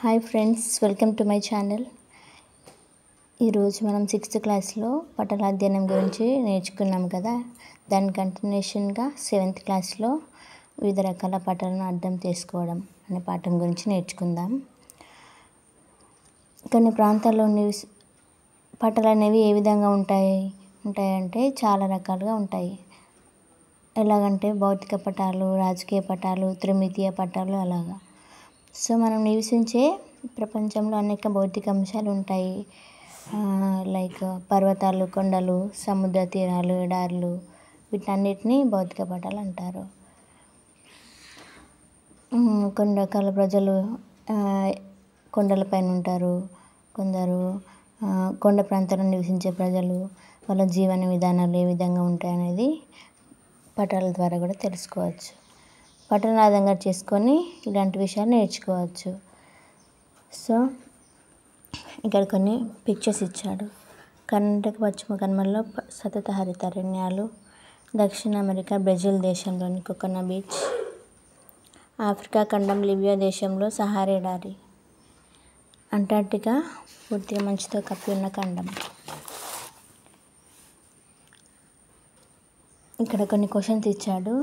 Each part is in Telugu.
Hi friends, welcome to my channel. ఈరోజు మనం 6th క్లాస్లో పటల అధ్యయనం గురించి నేర్చుకున్నాం కదా. దాని కంటిన్యూషన్గా 7th క్లాస్లో వివిధ రకాల పటాలను అర్థం చేసుకోవడం అనే పాఠం గురించి నేర్చుకుందాం. కొన్ని ప్రాంతాల్లో పటాలు అనేవి ఏ విధంగా ఉంటాయంటే చాలా రకాలుగా ఉంటాయి. ఎలాగంటే భౌతిక పటాలు, రాజకీయ పటాలు, త్రిమితీయ పటాలు అలాగా. సో మనం నివసించే ప్రపంచంలో అనేక భౌతిక అంశాలు ఉంటాయి. లైక్ పర్వతాలు, కొండలు, సముద్ర తీరాలు, ఎడారులు, వీటన్నిటిని భౌతిక పటాలు అంటారు. కొన్ని రకాల ప్రజలు కొండలపైన ఉంటారు. కొందరు కొండ ప్రాంతాల్లో నివసించే ప్రజలు, వాళ్ళ జీవన విధానాలు ఏ విధంగా ఉంటాయనేది పటాల ద్వారా కూడా తెలుసుకోవచ్చు. పటాలను ఆధారంగా చేసుకొని ఇలాంటి విషయాలు నేర్చుకోవచ్చు. సో ఇక్కడ కొన్ని పిక్చర్స్ ఇచ్చాడు. కర్ణాటక పశ్చిమ కనుమల్లో సతత హరితారణ్యాలు, దక్షిణ అమెరికా బ్రెజిల్ దేశంలోని కొకోనా బీచ్, ఆఫ్రికా ఖండం లిబియా దేశంలో సహారా ఎడారి, అంటార్క్టికా పూర్తిగా మంచుతో కప్పి ఉన్న ఖండం. ఇక్కడ కొన్ని క్వశ్చన్స్ ఇచ్చాడు.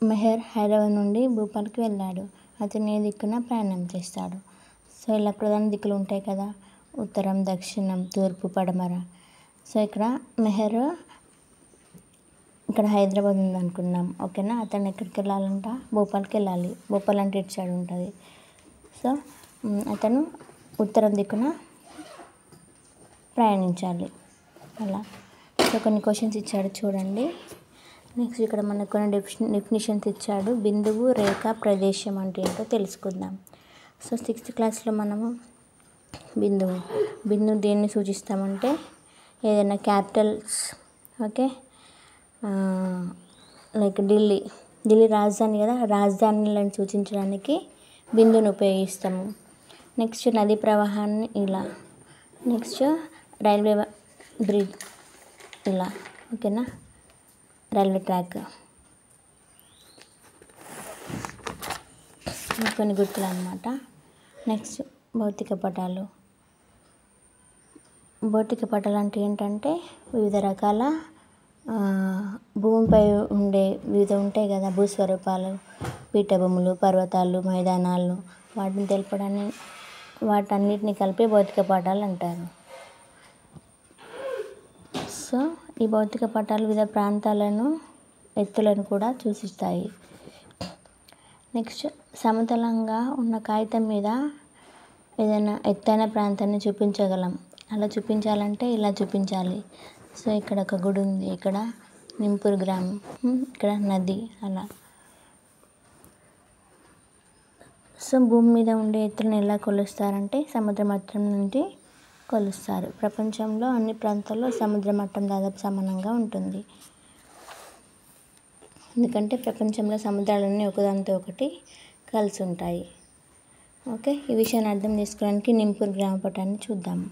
మెహర్ హైదరాబాద్ నుండి భూపాల్కి వెళ్ళాడు. అతను ఏ దిక్కున ప్రయాణం చేస్తాడు? సో ఇలా ప్రధాన దిక్కులు ఉంటాయి కదా, ఉత్తరం, దక్షిణం, తూర్పు, పడమర. సో ఇక్కడ మెహర్ ఇక్కడ హైదరాబాద్ ఉందనుకున్నాం, ఓకేనా. అతను ఎక్కడికి వెళ్ళాలంట? భోపాల్కి వెళ్ళాలి. భోపాల్ అంటే ఇటు సైడ్ ఉంటుంది. సో అతను ఉత్తరం దిక్కున ప్రయాణించాలి అలా. సో కొన్ని క్వశ్చన్స్ ఇచ్చాడు చూడండి. నెక్స్ట్ ఇక్కడ మనకు కొన్ని డెఫినిషన్స్ ఇచ్చాడు. బిందువు, రేఖ, ప్రదేశం అంటే ఏంటో తెలుసుకుందాం. సో 6th క్లాస్లో మనము బిందువు దేన్ని సూచిస్తామంటే ఏదైనా క్యాపిటల్స్, ఓకే. లైక్ ఢిల్లీ రాజధాని కదా, రాజధానిలను సూచించడానికి బిందువుని ఉపయోగిస్తాము. నెక్స్ట్ నదీ ప్రవాహాన్ని ఇలా, నెక్స్ట్ రైల్వే బ్రిడ్జ్ ఇలా, ఓకేనా, రైల్వే ట్రాక్. కొన్ని గుర్తులు అన్నమాట. నెక్స్ట్ భౌతిక పటాలు. భౌతిక పటాలు అంటే ఏంటంటే వివిధ రకాల భూమిపై ఉండే వివిధ ఉంటాయి కదా భూస్వరూపాలు, పీఠభూములు, పర్వతాలు, మైదానాలు, వాటిని తెలపడాన్ని వాటన్నిటిని కలిపి భౌతిక పటాలు అంటారు. సో ఈ భౌతిక పటాలు వివిధ ప్రాంతాలను, ఎత్తులను కూడా సూచిస్తాయి. నెక్స్ట్ సమతలంగా ఉన్న కాగితం మీద ఏదైనా ఎత్తైన ప్రాంతాన్ని చూపించగలం. అలా చూపించాలంటే ఇలా చూపించాలి. సో ఇక్కడ ఒక గుడి ఉంది, ఇక్కడ నింపూర్ గ్రామం, ఇక్కడ నది అలా. సో భూమి మీద ఉండే ఎత్తులను ఎలా కొలుస్తారంటే సముద్ర మట్టం నుండి కొలుస్తారు. ప్రపంచంలో అన్ని ప్రాంతాల్లో సముద్ర మట్టం దాదాపు సమానంగా ఉంటుంది. ఎందుకంటే ప్రపంచంలో సముద్రాలన్నీ ఒకదానితో ఒకటి కలిసి ఉంటాయి. ఓకే, ఈ విషయాన్ని అర్థం చేసుకోవడానికి నింపూర్ గ్రామ పటాన్ని చూద్దాము.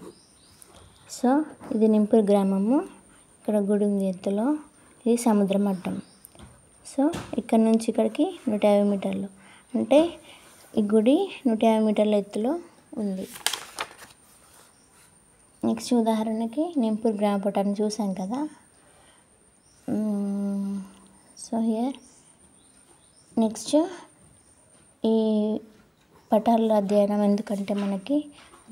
సో ఇది నింపూర్ గ్రామము. ఇక్కడ గుడి ఉంది ఎత్తులో, ఇది సముద్ర మట్టం. సో ఇక్కడ నుంచి ఇక్కడికి 150 మీటర్లు, అంటే ఈ గుడి 150 మీటర్ల ఎత్తులో ఉంది. నెక్స్ట్ ఉదాహరణకి నింపూర్ గ్రామ పటాన్ని చూసాం కదా. సో హియర్ నెక్స్ట్ ఈ పటాల అధ్యయనం ఎందుకంటే మనకి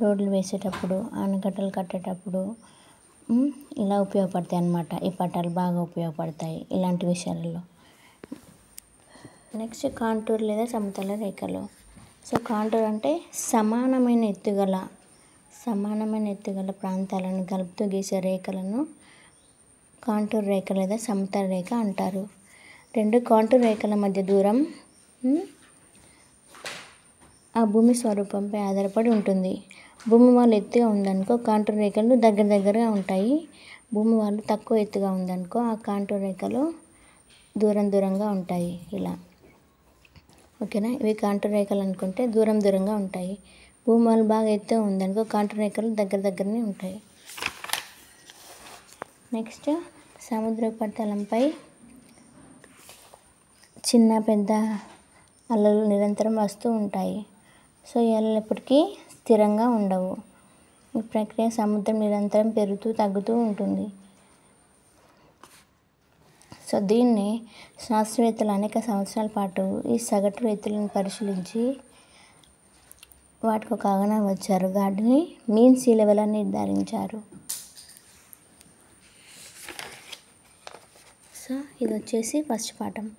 రోడ్లు వేసేటప్పుడు, ఆనకట్టలు కట్టేటప్పుడు ఇలా ఉపయోగపడతాయి అన్నమాట. ఈ పటాలు బాగా ఉపయోగపడతాయి ఇలాంటి విషయాలలో. నెక్స్ట్ కాంటూర్ లేదా సమతల రేఖలు. సో కాంటూర్ అంటే సమానమైన ఎత్తుగల ప్రాంతాలను కలుపుతూ గీసే రేఖలను కాంటూర్ రేఖ లేదా సమతల రేఖ అంటారు. రెండు కాంటూర్ రేఖల మధ్య దూరం ఆ భూమి స్వరూపంపై ఆధారపడి ఉంటుంది. భూమి వాళ్ళు ఎత్తుగా ఉందనుకో కాంటూర్ రేఖలు దగ్గరగా ఉంటాయి. భూమి వాళ్ళు తక్కువ ఎత్తుగా ఉందనుకో ఆ కాంటూర్ రేఖలు దూరంగా ఉంటాయి ఇలా, ఓకేనా. ఇవి కాంటూర్ రేఖలు అనుకుంటే దూరంగా ఉంటాయి. భూమి వాళ్ళు బాగా ఎత్తుగా ఉందనుకో కాంటూర్ రేఖలు దగ్గరనే ఉంటాయి. నెక్స్ట్ సముద్ర ఉపరితలంపై చిన్న పెద్ద అలలు నిరంతరం వస్తూ ఉంటాయి. సో ఈ అలలు ఎప్పటికీ స్థిరంగా ఉండవు. ఈ ప్రక్రియ సముద్రం నిరంతరం పెరుగుతూ తగ్గుతూ ఉంటుంది. సో దీన్ని శాస్త్రవేత్తలు అనేక సంవత్సరాల పాటు ఈ సగటు ఎత్తులను పరిశీలించి వాటికి ఒక అంచనా వచ్చారు. వాటిని మీన్ సీ లెవెల్ అని నిర్ధారించారు. సో ఇది వచ్చేసి ఫస్ట్ పాఠం.